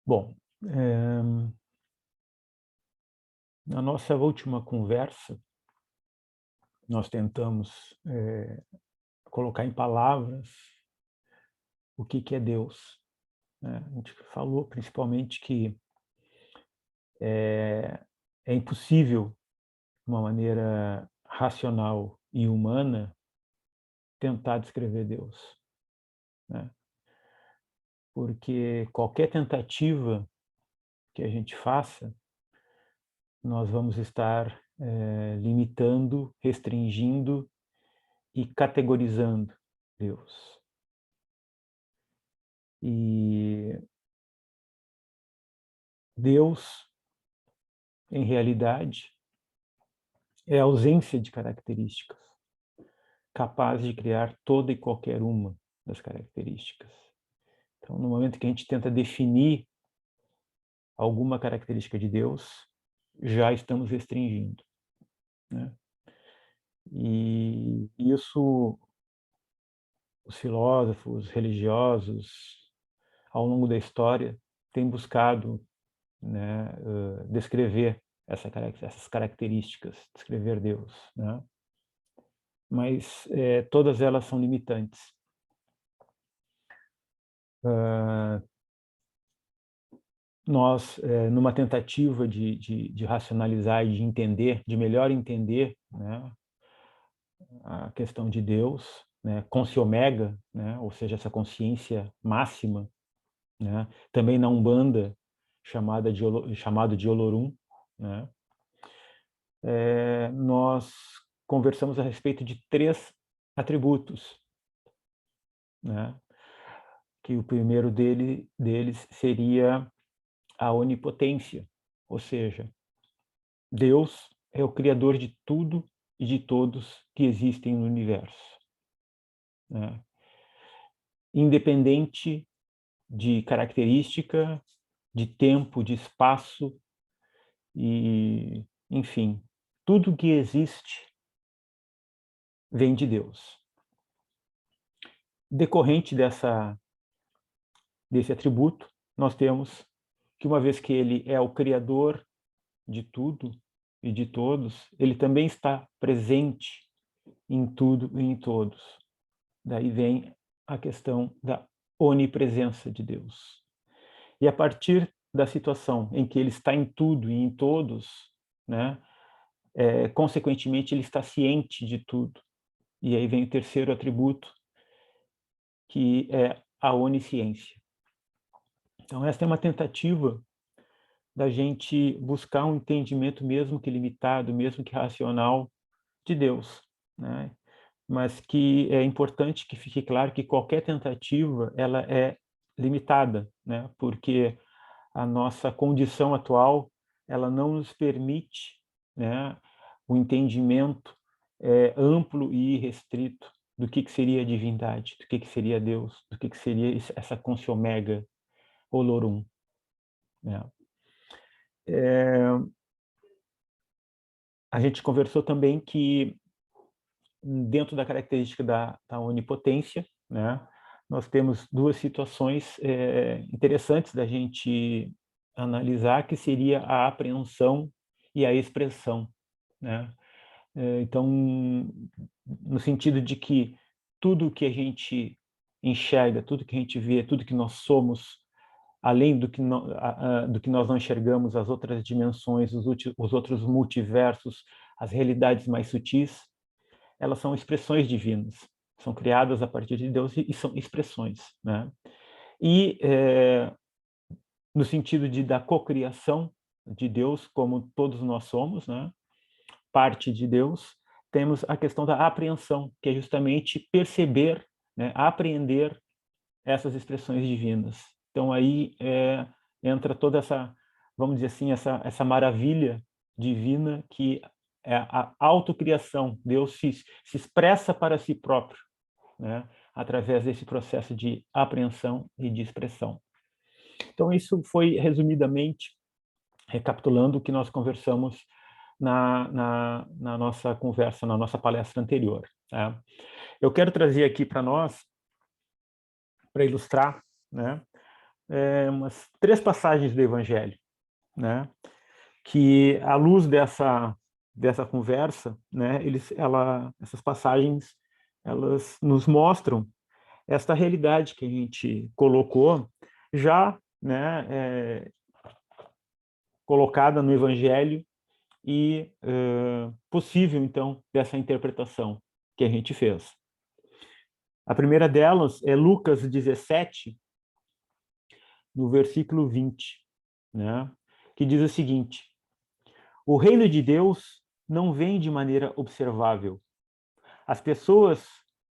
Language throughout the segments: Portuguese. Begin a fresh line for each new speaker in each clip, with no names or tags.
Bom, na nossa última conversa, nós tentamos, colocar em palavras o que é Deus, né. A gente falou principalmente que é é impossível, de uma maneira racional e humana, tentar descrever Deus, né, porque qualquer tentativa que a gente faça, nós vamos estar, limitando, restringindo e categorizando Deus. E Deus, em realidade, é a ausência de características, capaz de criar toda e qualquer uma das características. Então, no momento que a gente tenta definir alguma característica de Deus, já estamos restringindo, né. E isso os filósofos, religiosos, ao longo da história, têm buscado, né, descrever essas características, descrever Deus, né. Mas, todas elas são limitantes. Hã, nós, numa tentativa de racionalizar e de entender, de melhor entender, né, a questão de Deus, né, Consci Omega, né, ou seja, essa consciência máxima, né, também na Umbanda chamado de Olorum, né, nós conversamos a respeito de 3 atributos, né, que o primeiro deles seria a onipotência, ou seja, Deus é o criador de tudo e de todos que existem no universo, né. Independente de característica, de tempo, de espaço e, enfim, tudo que existe vem de Deus. Decorrente desse atributo, nós temos que, uma vez que ele é o criador de tudo e de todos, ele também está presente em tudo e em todos. Daí vem a questão da onipresença de Deus. E a partir da situação em que ele está em tudo e em todos, né, consequentemente ele está ciente de tudo. E aí vem o terceiro atributo, que é a onisciência. Então essa é uma tentativa da gente buscar um entendimento, mesmo que limitado, mesmo que racional, de Deus, né. Mas que é importante que fique claro que qualquer tentativa, ela é limitada, né, porque a nossa condição atual, ela não nos permite, né, o entendimento, amplo e irrestrito do que seria a divindade, do que seria Deus, do que seria essa Consci Omega Olorum, né. Eh, a gente conversou também que, dentro da característica da onipotência, né, nós temos 2 situações, interessantes da gente analisar, que seria a apreensão e a expressão, né. Então, no sentido de que tudo que a gente enxerga, tudo que a gente vê, tudo que nós somos, além do que nós não enxergamos, as outras dimensões, os outros multiversos, as realidades mais sutis, elas são expressões divinas, são criadas a partir de Deus e são expressões, né. E, no sentido da cocriação de Deus, como todos nós somos, né, parte de Deus, temos a questão da apreensão, que é justamente perceber, né, apreender essas expressões divinas. Então aí, entra toda essa, vamos dizer assim, essa maravilha divina que é a autocriação. Deus se expressa para si próprio, né, através desse processo de apreensão e de expressão. Então isso foi, resumidamente, recapitulando o que nós conversamos na nossa conversa, na nossa palestra anterior, né. Eu quero trazer aqui para nós, para ilustrar, né, umas 3 passagens do Evangelho, né? Que, à luz dessa conversa, né, essas passagens, elas nos mostram esta realidade que a gente colocou, já, né, colocada no Evangelho e possível, então, dessa interpretação que a gente fez. A primeira delas é Lucas 17, no versículo 20, né, que diz o seguinte: o reino de Deus não vem de maneira observável. As pessoas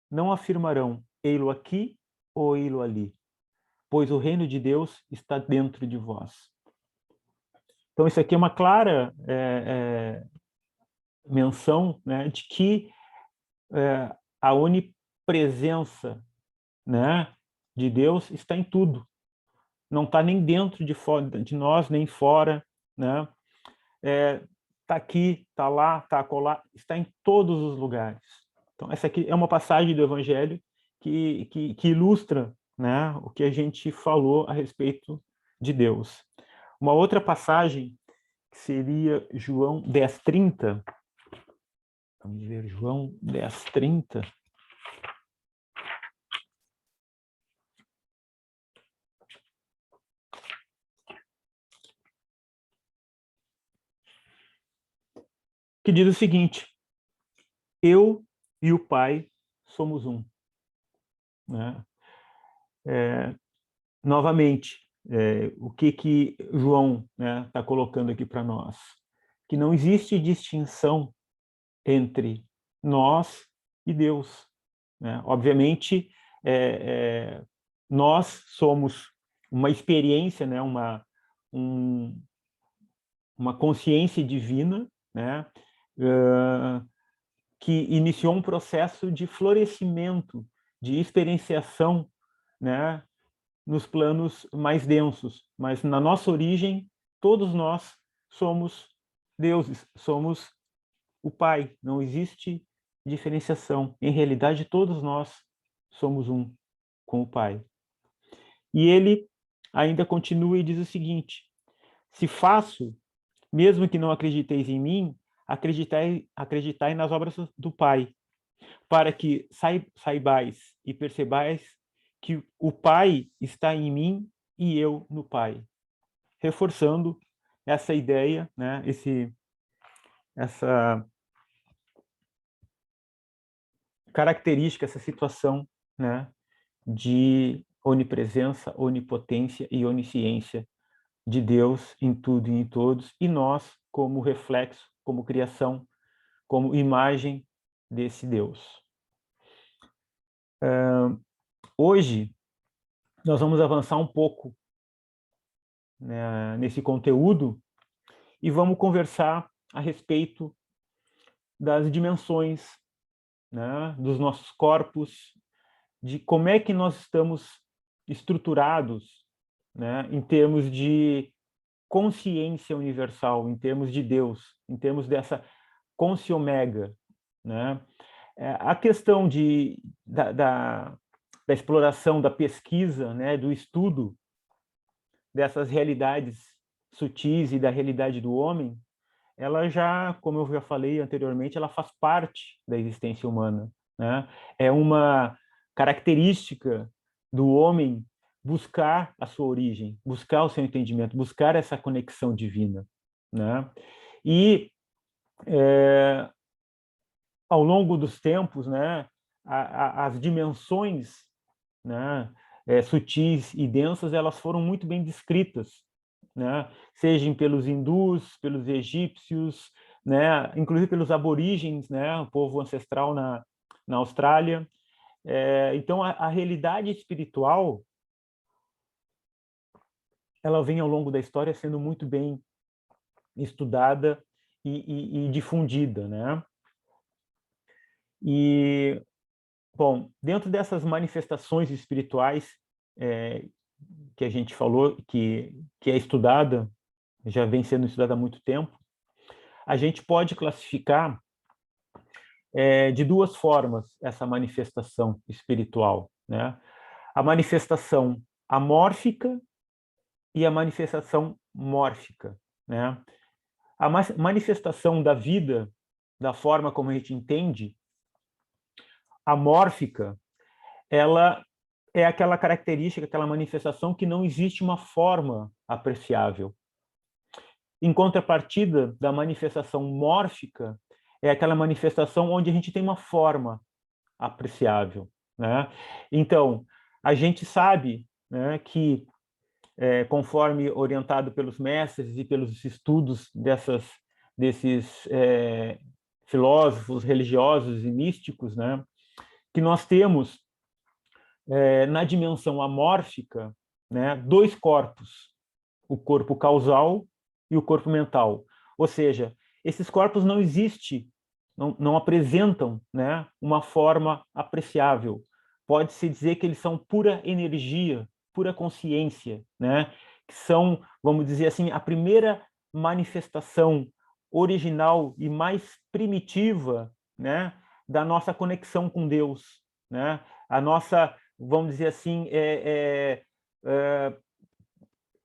não afirmarão ei-lo aqui ou ei-lo ali, pois o reino de Deus está dentro de vós. Então, isso aqui é uma clara menção, né, de que a onipresença, né, de Deus está em tudo. Não está nem dentro de nós, nem fora, né? Está aqui, está lá, está acolá, está em todos os lugares. Então, essa aqui é uma passagem do Evangelho que ilustra, né, o que a gente falou a respeito de Deus. Uma outra passagem que seria João 10:30. Vamos ver, João 10:30. Que diz o seguinte: eu e o Pai somos um. Né? Novamente, o que João, né, está colocando aqui para nós? Que não existe distinção entre nós e Deus. Né? Obviamente, nós somos uma experiência, né, uma consciência divina, né, que iniciou um processo de florescimento, de experienciação, né, nos planos mais densos. Mas na nossa origem, todos nós somos deuses, somos o Pai. Não existe diferenciação. Em realidade, todos nós somos um com o Pai. E ele ainda continua e diz o seguinte: se faço, mesmo que não acrediteis em mim, acreditai nas obras do Pai, para que saibais e percebais que o Pai está em mim e eu no Pai. Reforçando essa ideia, né, essa característica, essa situação, né, de onipresença, onipotência e onisciência de Deus em tudo e em todos, e nós como reflexo, como criação, como imagem desse Deus. Hoje, nós vamos avançar um pouco, né, nesse conteúdo e vamos conversar a respeito das dimensões, né, dos nossos corpos, de como é que nós estamos estruturados, né, em termos de consciência universal, em termos de Deus, em termos dessa consciomega, né? A questão da exploração, da pesquisa, né, do estudo dessas realidades sutis e da realidade do homem, ela já, como eu já falei anteriormente, ela faz parte da existência humana, né? É uma característica do homem buscar a sua origem, buscar o seu entendimento, buscar essa conexão divina, né? E ao longo dos tempos, né, as dimensões, né, sutis e densas, elas foram muito bem descritas, né, sejam pelos hindus, pelos egípcios, né, inclusive pelos aborígenes, né, o povo ancestral na Austrália. Então, a realidade espiritual, ela vem ao longo da história sendo muito bem estudada e difundida, né? E, bom, dentro dessas manifestações espirituais que a gente falou, que é estudada, já vem sendo estudada há muito tempo, a gente pode classificar de duas formas essa manifestação espiritual, né? A manifestação amórfica e a manifestação mórfica, né? A manifestação da vida, da forma como a gente entende, a mórfica, ela é aquela característica, aquela manifestação que não existe uma forma apreciável. Em contrapartida da manifestação mórfica, é aquela manifestação onde a gente tem uma forma apreciável, né? Então, a gente sabe, né, que, conforme orientado pelos mestres e pelos estudos desses filósofos religiosos e místicos, né, que nós temos, na dimensão amórfica, né, dois corpos, o corpo causal e o corpo mental. Ou seja, esses corpos não existem, não apresentam, né, uma forma apreciável. Pode-se dizer que eles são pura energia, pura consciência, né, que são, vamos dizer assim, a primeira manifestação original e mais primitiva, né, da nossa conexão com Deus, né? A nossa, vamos dizer assim,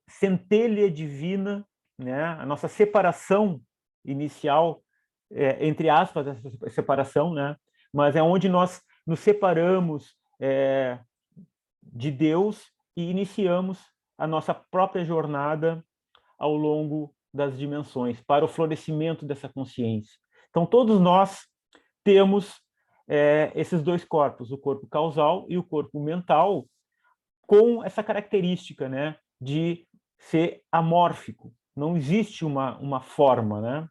centelha divina, né? A nossa separação inicial, entre aspas, essa separação, né? Mas é onde nós nos separamos de Deus e iniciamos a nossa própria jornada ao longo das dimensões, para o florescimento dessa consciência. Então, todos nós temos esses dois corpos, o corpo causal e o corpo mental, com essa característica, né, de ser amórfico. Não existe uma forma, né,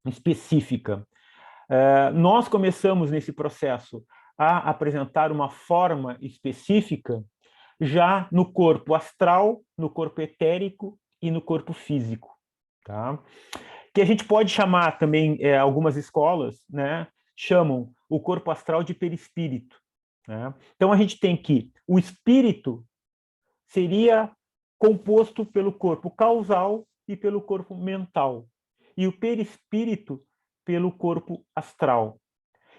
específica. Nós começamos nesse processo a apresentar uma forma específica já no corpo astral, no corpo etérico e no corpo físico, tá? Que a gente pode chamar também, algumas escolas, né, chamam o corpo astral de perispírito, né? Então a gente tem que o espírito seria composto pelo corpo causal e pelo corpo mental, e o perispírito pelo corpo astral.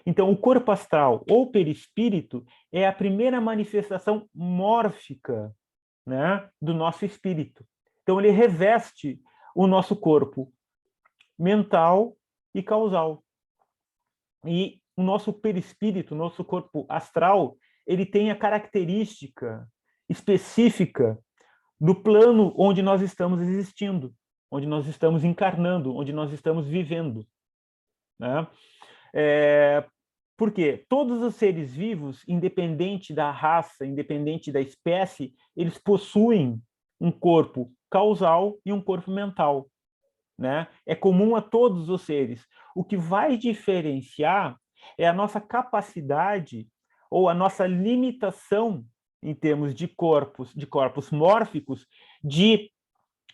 Então, o corpo astral ou perispírito é a primeira manifestação mórfica, né, do nosso espírito. Então, ele reveste o nosso corpo mental e causal. E o nosso perispírito, o nosso corpo astral, ele tem a característica específica do plano onde nós estamos existindo, onde nós estamos encarnando, onde nós estamos vivendo, né? Porque todos os seres vivos, independente da raça, independente da espécie, eles possuem um corpo causal e um corpo mental, né? É comum a todos os seres. O que vai diferenciar é a nossa capacidade ou a nossa limitação em termos de corpos mórficos, de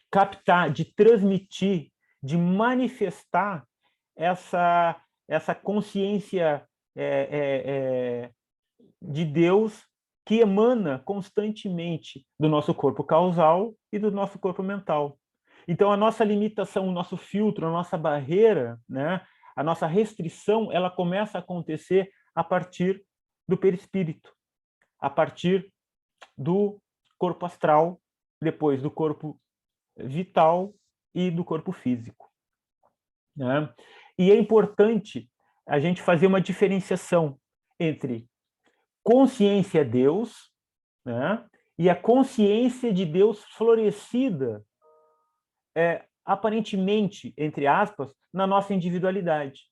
captar, de transmitir, de manifestar essa consciência de Deus que emana constantemente do nosso corpo causal e do nosso corpo mental. Então, a nossa limitação, o nosso filtro, a nossa barreira, né, a nossa restrição, ela começa a acontecer a partir do perispírito, a partir do corpo astral, depois do corpo vital e do corpo físico, né? E é importante a gente fazer uma diferenciação entre consciência Deus, né, e a consciência de Deus florescida, aparentemente, entre aspas, na nossa individualidade.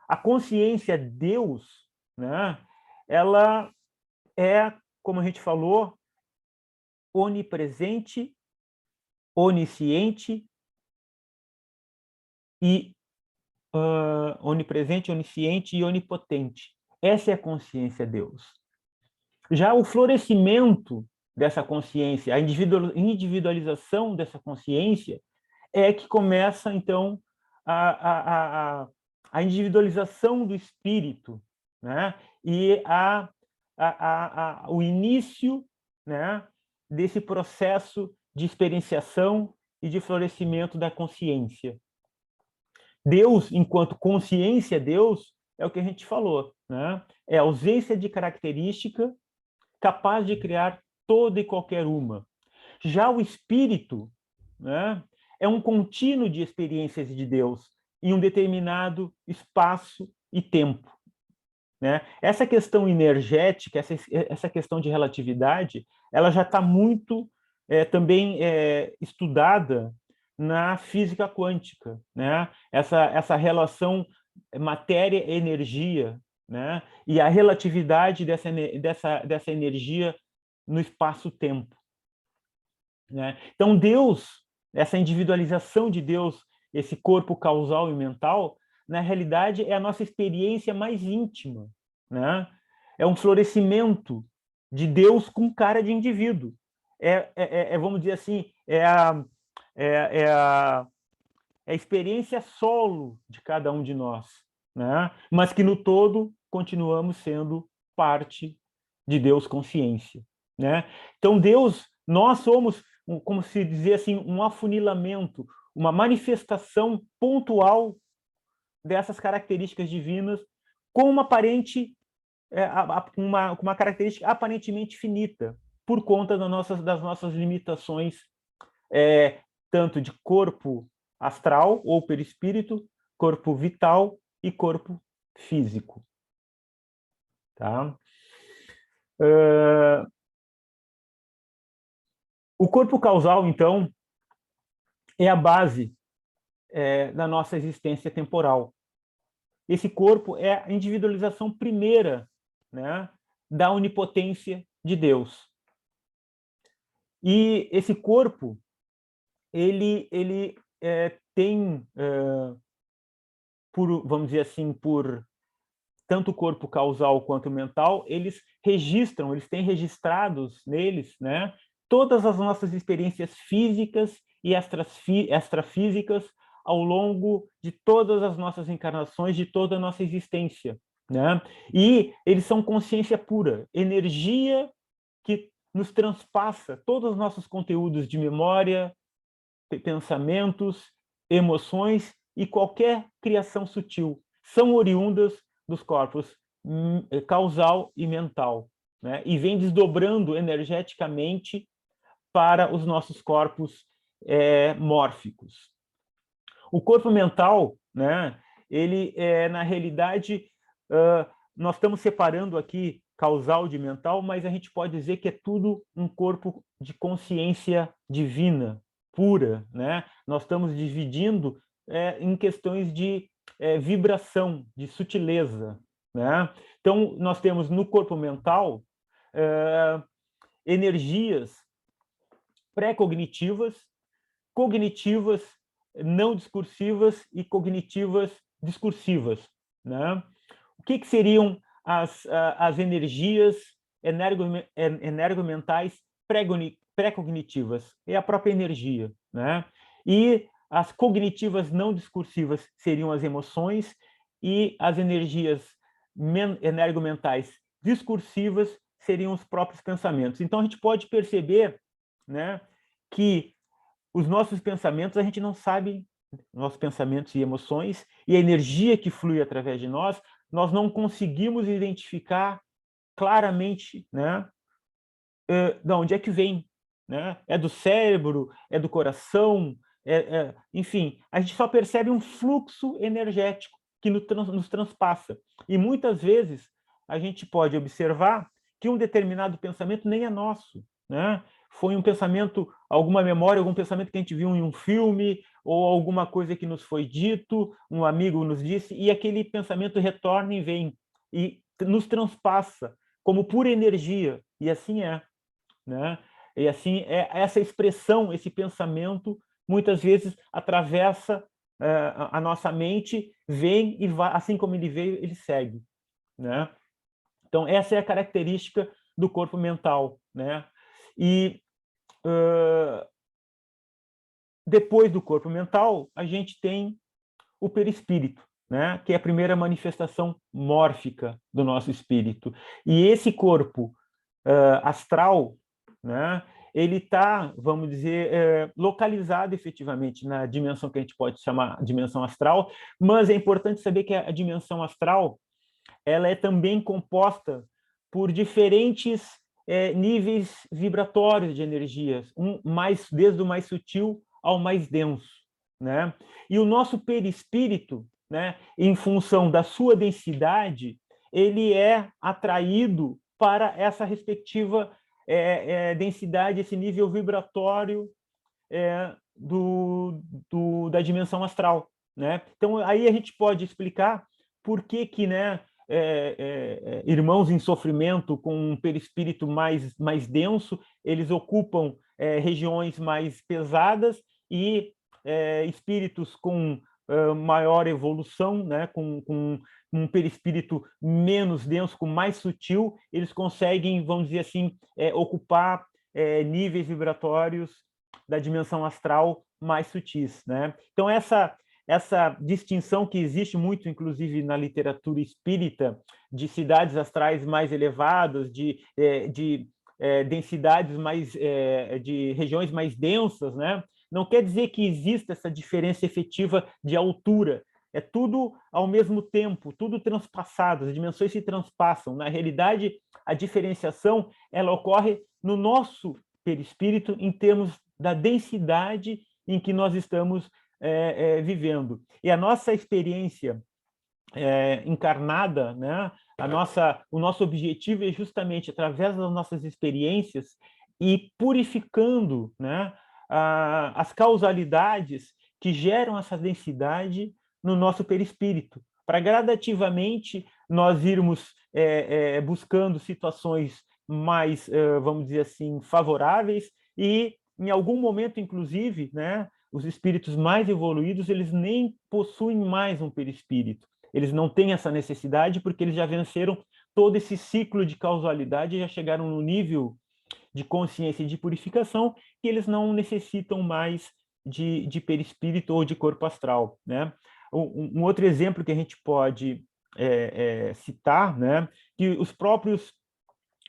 A consciência Deus, né, ela é, como a gente falou, onipresente, onisciente e onipresente, onisciente e onipotente. Essa é a consciência Deus. Já o florescimento dessa consciência, a individualização dessa consciência, é que começa, então, a individualização do espírito, né? E o início, né, desse processo de experienciação e de florescimento da consciência. Deus, enquanto consciência Deus, é o que a gente falou, né? É a ausência de característica capaz de criar toda e qualquer uma. Já o espírito, né, é um contínuo de experiências de Deus em um determinado espaço e tempo, né? Essa questão energética, essa questão de relatividade, ela já está muito também estudada na física quântica, né? Essa relação matéria-energia, né? E a relatividade dessa energia no espaço-tempo, né? Então, Deus, essa individualização de Deus, esse corpo causal e mental, na realidade, é a nossa experiência mais íntima, né? É um florescimento de Deus com cara de indivíduo. Vamos dizer assim, é a experiência solo de cada um de nós, né? Mas que no todo continuamos sendo parte de Deus consciência, né? Então Deus, nós somos, como se dizer assim, um afunilamento, uma manifestação pontual dessas características divinas com uma aparente uma característica aparentemente finita por conta das nossas limitações, tanto de corpo astral ou perispírito, corpo vital e corpo físico. Tá? O corpo causal, então, é a base da nossa existência temporal. Esse corpo é a individualização primeira, né, da onipotência de Deus. E esse corpo, ele tem, vamos dizer assim, por tanto o corpo causal quanto o mental, eles têm registrados neles, né, todas as nossas experiências físicas e extrafísicas ao longo de todas as nossas encarnações, de toda a nossa existência, né? E eles são consciência pura, energia que nos transpassa todos os nossos conteúdos de memória, pensamentos, emoções e qualquer criação sutil. São oriundas dos corpos causal e mental, né? E vem desdobrando energeticamente para os nossos corpos mórficos. O corpo mental, né, ele na realidade, nós estamos separando aqui causal de mental, mas a gente pode dizer que é tudo um corpo de consciência divina, pura, né? Nós estamos dividindo em questões de vibração, de sutileza, né? Então, nós temos no corpo mental energias pré-cognitivas, cognitivas não discursivas e cognitivas discursivas, né? O que seriam as energias energomentais pré-cognitivas? É a própria energia, né? E as cognitivas não discursivas seriam as emoções e as energias energomentais discursivas seriam os próprios pensamentos. Então, a gente pode perceber, né, que os nossos pensamentos, a gente não sabe, nossos pensamentos e emoções, e a energia que flui através de nós não conseguimos identificar claramente, né, de onde é que vem, né? É do cérebro, é do coração, enfim, a gente só percebe um fluxo energético que nos transpassa. E muitas vezes a gente pode observar que um determinado pensamento nem é nosso, né? Foi um pensamento, alguma memória, algum pensamento que a gente viu em um filme, ou alguma coisa que nos foi dito, um amigo nos disse, e aquele pensamento retorna e vem, e nos transpassa como pura energia, e assim é, né? E assim, essa expressão, esse pensamento, muitas vezes atravessa a nossa mente, vem e vai, assim como ele veio, ele segue, né? Então, essa é a característica do corpo mental, né? E depois do corpo mental, a gente tem o perispírito, né? Que é a primeira manifestação mórfica do nosso espírito. E esse corpo astral, né? Ele está, vamos dizer, localizado efetivamente na dimensão que a gente pode chamar dimensão astral, mas é importante saber que a dimensão astral ela é também composta por diferentes níveis vibratórios de energias, desde o mais sutil ao mais denso, né? E o nosso perispírito, né, em função da sua densidade, ele é atraído para essa respectiva densidade, esse nível vibratório da dimensão astral, né? Então, aí a gente pode explicar por que, né, irmãos em sofrimento com um perispírito mais denso, eles ocupam regiões mais pesadas e espíritos com maior evolução, né, com um perispírito menos denso, com mais sutil, eles conseguem, vamos dizer assim, ocupar níveis vibratórios da dimensão astral mais sutis, né? Então, essa distinção que existe muito, inclusive, na literatura espírita, de cidades astrais mais elevadas, de densidades mais, de regiões mais densas, né? Não quer dizer que exista essa diferença efetiva de altura. É tudo ao mesmo tempo, tudo transpassado, as dimensões se transpassam. Na realidade, a diferenciação ela ocorre no nosso perispírito em termos da densidade em que nós estamos vivendo. E a nossa experiência encarnada, né? O nosso objetivo é justamente, através das nossas experiências, ir purificando, né, as causalidades que geram essa densidade no nosso perispírito, para gradativamente nós irmos buscando situações mais, vamos dizer assim, favoráveis e, em algum momento, inclusive, né, os espíritos mais evoluídos, eles nem possuem mais um perispírito. Eles não têm essa necessidade porque eles já venceram todo esse ciclo de causalidade e já chegaram no nível de consciência e de purificação que eles não necessitam mais de perispírito ou de corpo astral, né? Um outro exemplo que a gente pode citar, né, que os próprios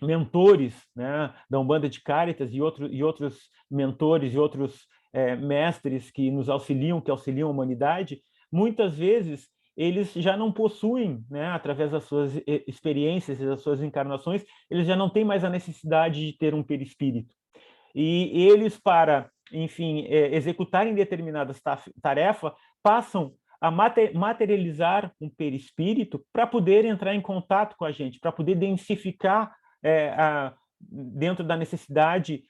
mentores, né, da Umbanda de Caritas e outros mentores e outros mestres que nos auxiliam, que auxiliam a humanidade, muitas vezes eles já não possuem, né, através das suas experiências e das suas encarnações, eles já não têm mais a necessidade de ter um perispírito. E eles, para, enfim, executarem determinadas tarefas, passam a materializar um perispírito para poder entrar em contato com a gente, para poder densificar dentro da necessidade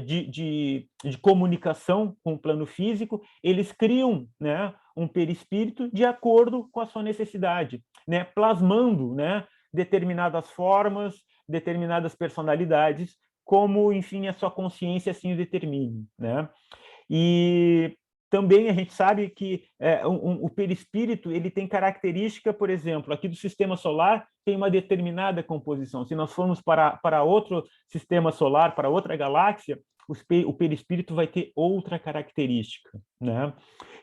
de comunicação com o plano físico, eles criam, né, um perispírito de acordo com a sua necessidade, né, plasmando, né, determinadas formas, determinadas personalidades, como, enfim, a sua consciência assim o determine, né? E também a gente sabe que o perispírito ele tem característica, por exemplo, aqui do sistema solar tem uma determinada composição. Se nós formos para outro sistema solar, para outra galáxia, o perispírito vai ter outra característica, né?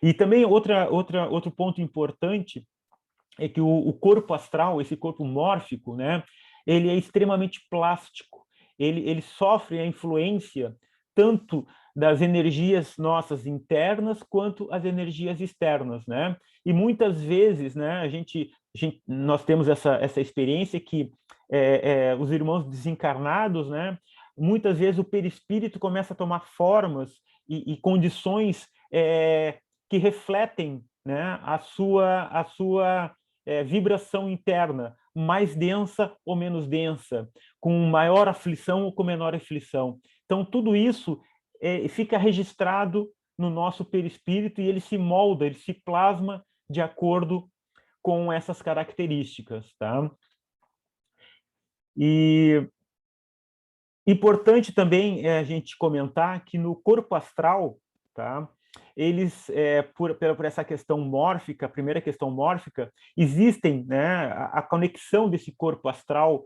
E também outro ponto importante é que o corpo astral, esse corpo mórfico, né, ele é extremamente plástico. Ele sofre a influência tanto das energias nossas internas quanto as energias externas, né? E muitas vezes, né, nós temos essa experiência que os irmãos desencarnados, né, muitas vezes o perispírito começa a tomar formas e condições que refletem, né, a sua vibração interna, mais densa ou menos densa, com maior aflição ou com menor aflição. Então, tudo isso fica registrado no nosso perispírito e ele se molda, ele se plasma de acordo com essas características, tá? E importante também a gente comentar que no corpo astral, tá? Eles, por essa questão mórfica, a primeira questão mórfica, existem, né, a conexão desse corpo astral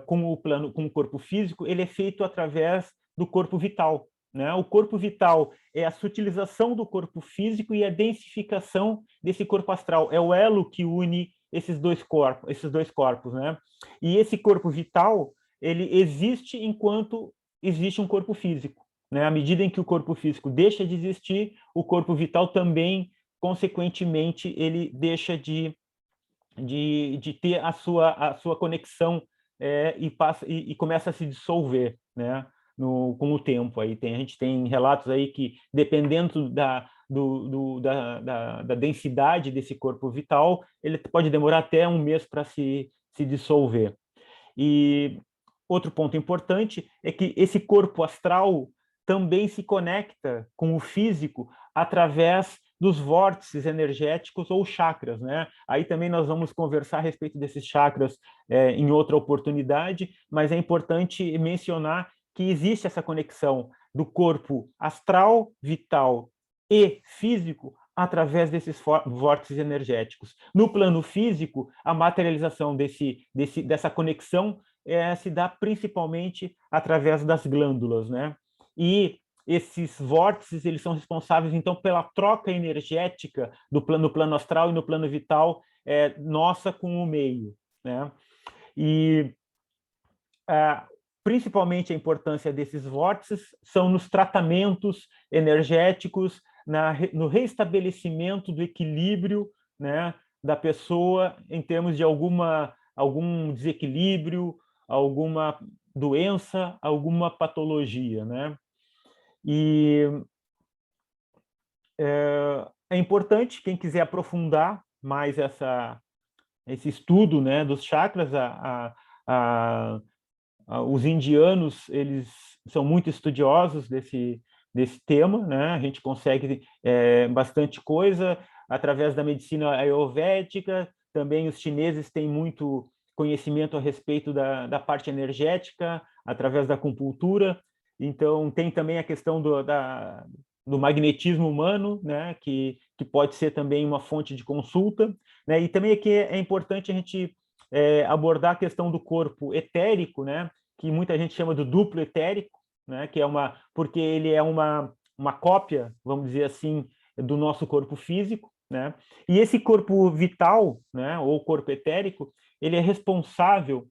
com o corpo físico, ele é feito através do corpo vital, né? O corpo vital é a sutilização do corpo físico e a densificação desse corpo astral, é o elo que une esses dois corpos, né? E esse corpo vital, ele existe enquanto existe um corpo físico, né? À medida em que o corpo físico deixa de existir, o corpo vital também, consequentemente, ele deixa de ter a sua conexão e começa a se dissolver, né, com o tempo. Aí a gente tem relatos aí que, dependendo da densidade desse corpo vital, ele pode demorar até um mês para se dissolver. E outro ponto importante é que esse corpo astral também se conecta com o físico através dos vórtices energéticos ou chakras, né? Aí também nós vamos conversar a respeito desses chakras em outra oportunidade, mas é importante mencionar que existe essa conexão do corpo astral, vital e físico através desses vórtices energéticos. No plano físico, a materialização dessa conexão se dá principalmente através das glândulas, né? E esses vórtices, eles são responsáveis, então, pela troca energética no plano astral e no plano vital nossa com o meio, né? E principalmente a importância desses vórtices são nos tratamentos energéticos, no restabelecimento do equilíbrio, né, da pessoa em termos de algum desequilíbrio, alguma doença, alguma patologia, né? E é importante, quem quiser aprofundar mais esse estudo, né, dos chakras, os indianos, eles são muito estudiosos desse tema, né? A gente consegue bastante coisa através da medicina ayurvédica. Também os chineses têm muito conhecimento a respeito da parte energética, através da acupuntura. Então, tem também a questão do magnetismo humano, né? Que pode ser também uma fonte de consulta, né? E também aqui é importante a gente abordar a questão do corpo etérico, né? Que muita gente chama do duplo etérico, né? Que porque ele é uma cópia, vamos dizer assim, do nosso corpo físico, né? E esse corpo vital, né? Ou corpo etérico, ele é responsável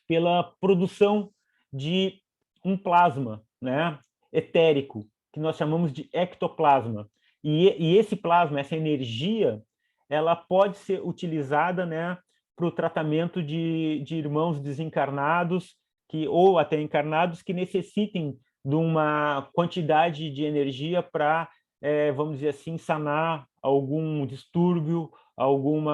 pela produção de um plasma, né? Etérico, que nós chamamos de ectoplasma. E esse plasma, essa energia, ela pode ser utilizada, né, para o tratamento de irmãos desencarnados ou até encarnados que necessitem de uma quantidade de energia para, vamos dizer assim, sanar algum distúrbio, algum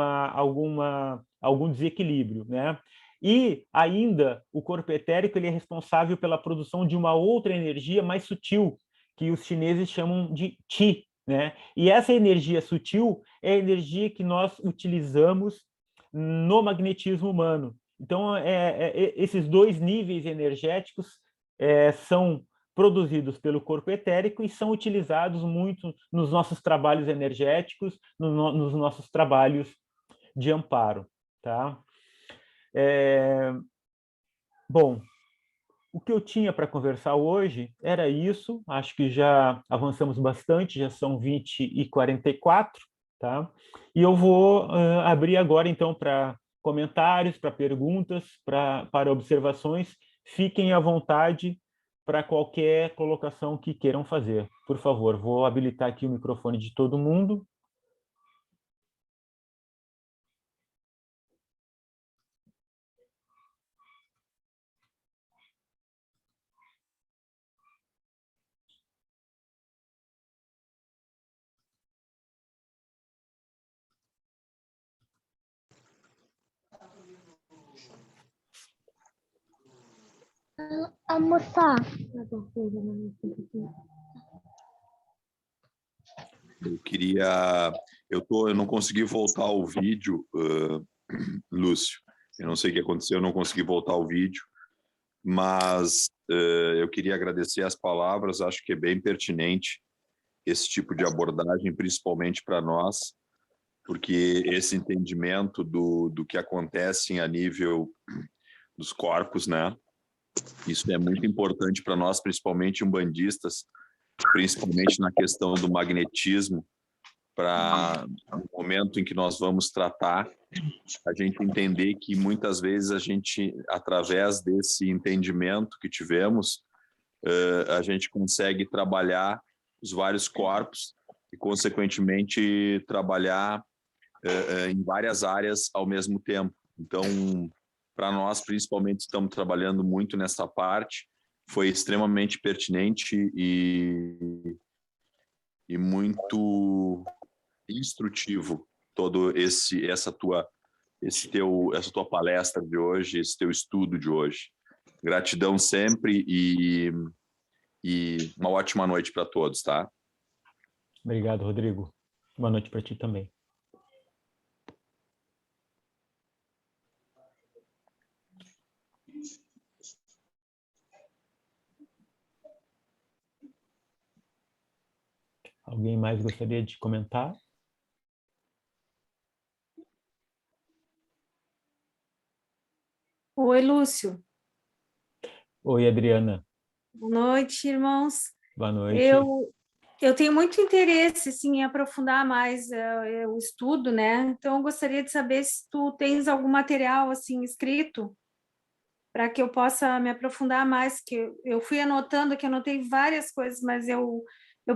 desequilíbrio, né? E ainda o corpo etérico ele é responsável pela produção de uma outra energia mais sutil, que os chineses chamam de Qi, né? E essa energia sutil é a energia que nós utilizamos no magnetismo humano. Então, esses dois níveis energéticos são produzidos pelo corpo etérico e são utilizados muito nos nossos trabalhos energéticos, nos nossos trabalhos de amparo, tá? Bom, o que eu tinha para conversar hoje era isso. Acho que já avançamos bastante, já são 20h44, tá? E eu vou abrir agora, então, para comentários, para perguntas, para observações. Fiquem à vontade para qualquer colocação que queiram fazer. Por favor, vou habilitar aqui o microfone de todo mundo.
Almoçar.
Eu não consegui voltar ao vídeo, Lúcio. Eu não sei o que aconteceu, eu não consegui voltar ao vídeo, mas eu queria agradecer as palavras. Acho que é bem pertinente esse tipo de abordagem, principalmente para nós, porque esse entendimento do que acontece a nível dos corpos, né? Isso é muito importante para nós, principalmente umbandistas, principalmente na questão do magnetismo, para no momento em que nós vamos tratar, a gente entender que muitas vezes a gente, através desse entendimento que tivemos, a gente consegue trabalhar os vários corpos e, consequentemente, trabalhar em várias áreas ao mesmo tempo. Então, para nós, principalmente, estamos trabalhando muito nessa parte, foi extremamente pertinente e muito instrutivo todo essa tua palestra de hoje, esse teu estudo de hoje. Gratidão sempre e uma ótima noite para todos, tá?
Obrigado, Rodrigo. Boa noite para ti também. Alguém mais gostaria de comentar?
Oi, Lúcio.
Oi, Adriana.
Boa noite, irmãos.
Boa noite.
Eu tenho muito interesse assim, em aprofundar mais o estudo, né? Então, eu gostaria de saber se tu tens algum material assim escrito para que eu possa me aprofundar mais, que eu fui anotando, que eu anotei várias coisas, mas eu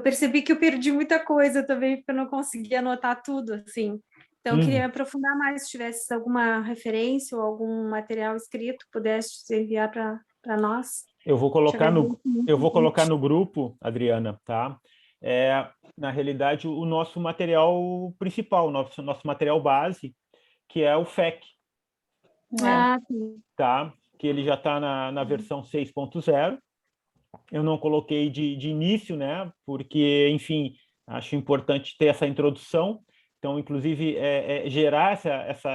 percebi que eu perdi muita coisa também, porque eu não consegui anotar tudo, assim. Então, eu queria me aprofundar mais, se tivesse alguma referência ou algum material escrito, pudesse enviar para nós.
Eu vou colocar no grupo, Adriana, tá? Na realidade, o nosso material principal, nosso material base, que é o FEC.
Sim.
Tá? Que ele já está na versão 6.0. Eu não coloquei de início, né? Porque, enfim, acho importante ter essa introdução. Então, inclusive, gerar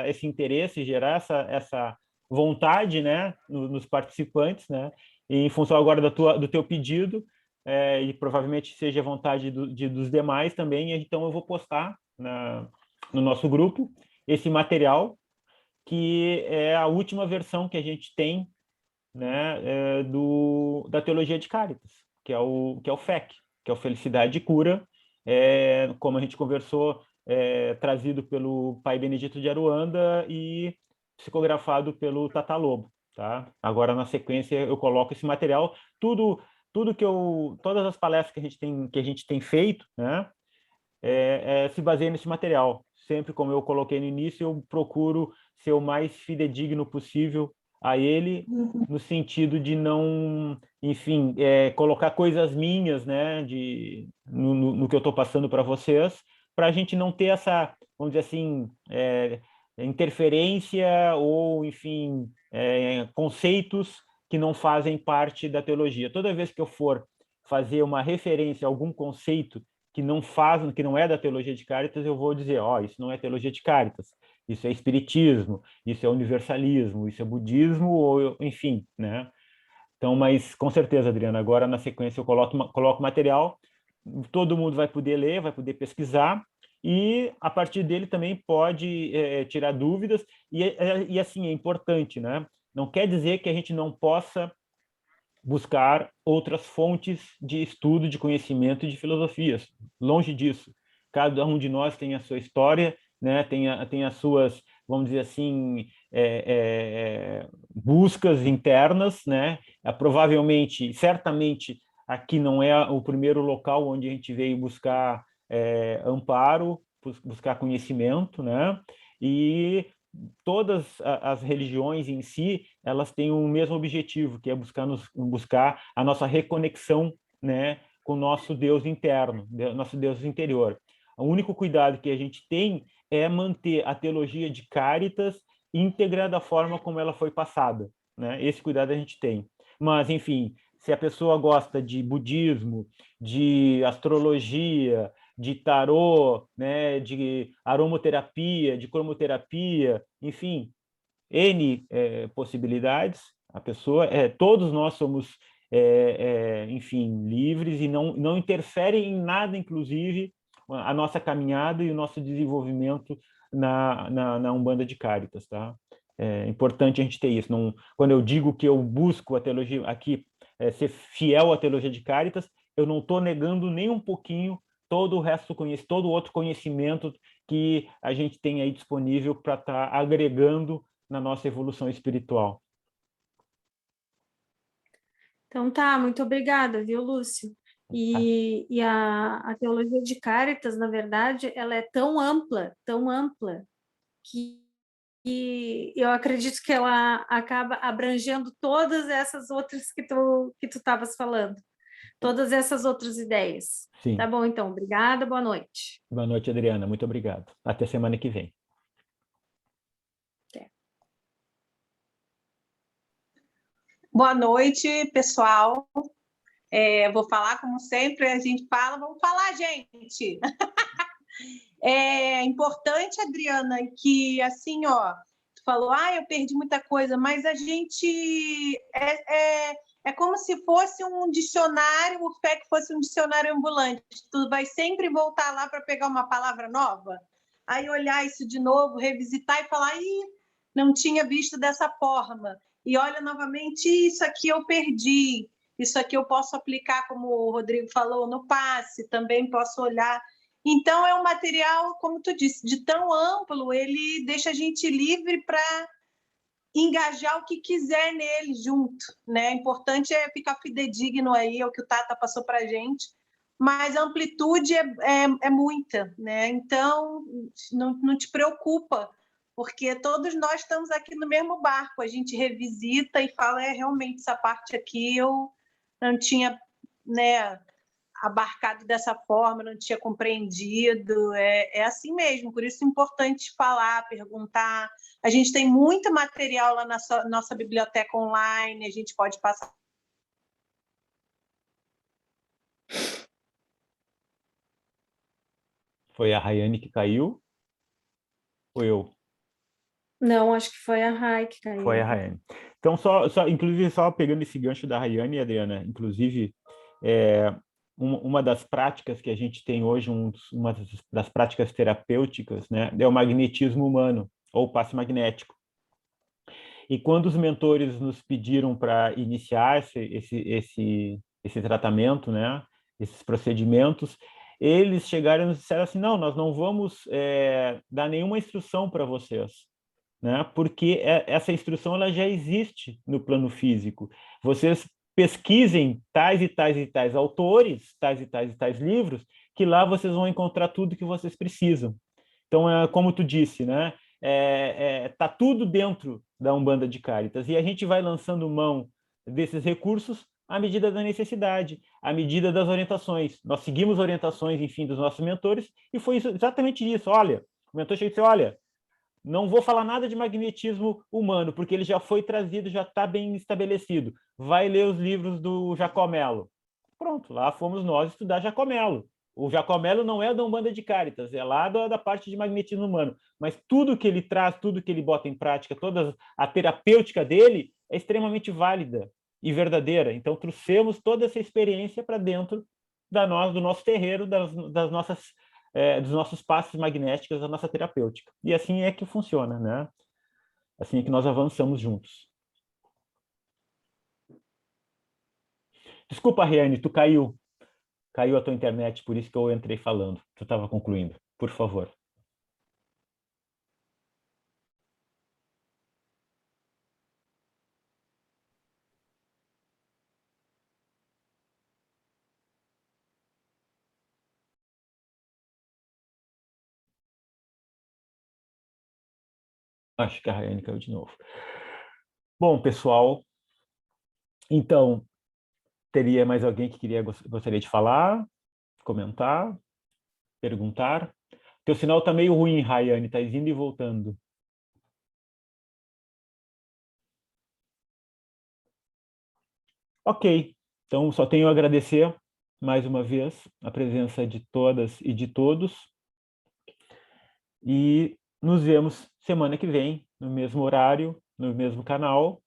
esse interesse, gerar essa vontade, né, nos participantes, né? E em função agora do teu pedido, e provavelmente seja a vontade dos demais também, então eu vou postar no nosso grupo esse material, que é a última versão que a gente tem, né, da Teologia de Caritas, que é o FEC, que é o Felicidade e Cura, como a gente conversou, trazido pelo Pai Benedito de Aruanda e psicografado pelo Tata Lobo, tá? Agora, na sequência, eu coloco esse material, todas as palestras que a gente tem feito, né, se baseia nesse material. Sempre, como eu coloquei no início, eu procuro ser o mais fidedigno possível a ele, no sentido de não, enfim, colocar coisas minhas, né, no que eu estou passando para vocês, para a gente não ter essa, vamos dizer assim, interferência ou, enfim, conceitos que não fazem parte da teologia. Toda vez que eu for fazer uma referência a algum conceito que não é da teologia de Caritas, eu vou dizer, isso não é teologia de Caritas, isso é espiritismo, isso é universalismo, isso é budismo, ou enfim, né? Então, mas com certeza, Adriana, agora na sequência eu coloco material, todo mundo vai poder ler, vai poder pesquisar, e a partir dele também pode tirar dúvidas, e assim, é importante, né? Não quer dizer que a gente não possa buscar outras fontes de estudo, de conhecimento e de filosofias. Longe disso. Cada um de nós tem a sua história, né? tem as suas, vamos dizer assim, buscas internas, né? Provavelmente, certamente, aqui não é o primeiro local onde a gente veio buscar amparo, buscar conhecimento, né? E todas as religiões em si, elas têm o mesmo objetivo, que é buscar a nossa reconexão, né, com o nosso Deus interno, nosso Deus interior. O único cuidado que a gente tem é manter a teologia de Caritas íntegra da forma como ela foi passada, né? Esse cuidado a gente tem. Mas, enfim, se a pessoa gosta de budismo, de astrologia, de tarô, né, de aromoterapia, de cromoterapia, enfim, N possibilidades. A pessoa, todos nós somos, enfim, livres e não interfere em nada, inclusive, a nossa caminhada e o nosso desenvolvimento na Umbanda de Caritas, tá? É importante a gente ter isso. Não, quando eu digo que eu busco a teologia aqui, ser fiel à teologia de Caritas, eu não estou negando nem um pouquinho todo o resto todo o outro conhecimento que a gente tem aí disponível para estar agregando na nossa evolução espiritual.
Então tá, muito obrigada, viu, Lúcio? E a teologia de Caritas, na verdade, ela é tão ampla, que eu acredito que ela acaba abrangendo todas essas outras que tu estavas falando, todas essas outras ideias.
Sim.
Tá bom, então. Obrigada, boa noite.
Boa noite, Adriana. Muito obrigado. Até semana que vem.
Boa noite, pessoal. Vou falar como sempre, a gente fala, vamos falar, gente. É importante, Adriana, que assim, ó, tu falou, eu perdi muita coisa, mas a gente é como se fosse um dicionário, o FEC fosse um dicionário ambulante. Tu vai sempre voltar lá para pegar uma palavra nova, aí olhar isso de novo, revisitar e falar, não tinha visto dessa forma. E olha novamente, isso aqui eu perdi, isso aqui eu posso aplicar, como o Rodrigo falou, no passe, também posso olhar. Então, é um material, como tu disse, de tão amplo, ele deixa a gente livre para engajar o que quiser nele junto, né? O importante é ficar fidedigno aí, é o que o Tata passou para a gente, mas a amplitude é muita, né? Então, não te preocupa, porque todos nós estamos aqui no mesmo barco, a gente revisita e fala, realmente, essa parte aqui eu não tinha, né, abarcado dessa forma, não tinha compreendido, é assim mesmo, por isso é importante falar, perguntar. A gente tem muito material lá na nossa biblioteca online, a gente pode passar.
Foi a Rayane que caiu? Ou eu?
Não, acho que foi a Rai que caiu.
Foi a Rayane. Então, inclusive, só pegando esse gancho da Rayane, Adriana, inclusive, uma das práticas que a gente tem hoje, uma das práticas terapêuticas, né, é o magnetismo humano, ou passe magnético. E quando os mentores nos pediram para iniciar esse tratamento, né, esses procedimentos, eles chegaram e nos disseram assim, não, nós não vamos dar nenhuma instrução para vocês, né, porque essa instrução ela já existe no plano físico. Vocês pesquisem tais e tais e tais autores, tais e tais e tais livros, que lá vocês vão encontrar tudo que vocês precisam. Então, como tu disse, né, tá tudo dentro da Umbanda de Cáritas, e a gente vai lançando mão desses recursos à medida da necessidade, à medida das orientações. Nós seguimos orientações, enfim, dos nossos mentores, e foi exatamente isso. Olha, o mentor chega e disse, olha, não vou falar nada de magnetismo humano, porque ele já foi trazido, já está bem estabelecido. Vai ler os livros do Jacomelo. Pronto, lá fomos nós estudar Jacomelo. O Jacomelo não é da Umbanda de Cáritas, é lá da parte de magnetismo humano. Mas tudo que ele traz, tudo que ele bota em prática, toda a terapêutica dele é extremamente válida e verdadeira. Então, trouxemos toda essa experiência para dentro do nosso terreiro, dos nossos passos magnéticos, da nossa terapêutica. E assim é que funciona, né? Assim é que nós avançamos juntos. Desculpa, Riane, tu caiu. Caiu a tua internet, por isso que eu entrei falando. Tu estava concluindo. Por favor. Acho que a Rayane caiu de novo. Bom, pessoal, então, teria mais alguém que gostaria de falar, comentar, perguntar? Teu sinal está meio ruim, Rayane, está indo e voltando. Ok, então só tenho a agradecer mais uma vez a presença de todas e de todos. E nos vemos semana que vem, no mesmo horário, no mesmo canal,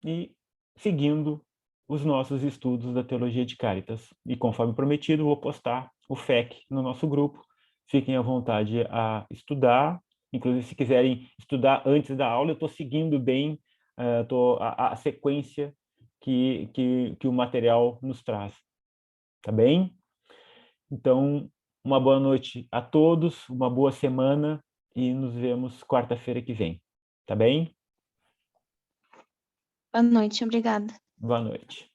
e seguindo os nossos estudos da Teologia de Cáritas. E conforme prometido, vou postar o FEC no nosso grupo. Fiquem à vontade a estudar. Inclusive, se quiserem estudar antes da aula, eu estou seguindo bem a sequência que o material nos traz. Tá bem? Então, uma boa noite a todos, uma boa semana e nos vemos quarta-feira que vem. Tá bem?
Boa noite, obrigada.
Boa noite.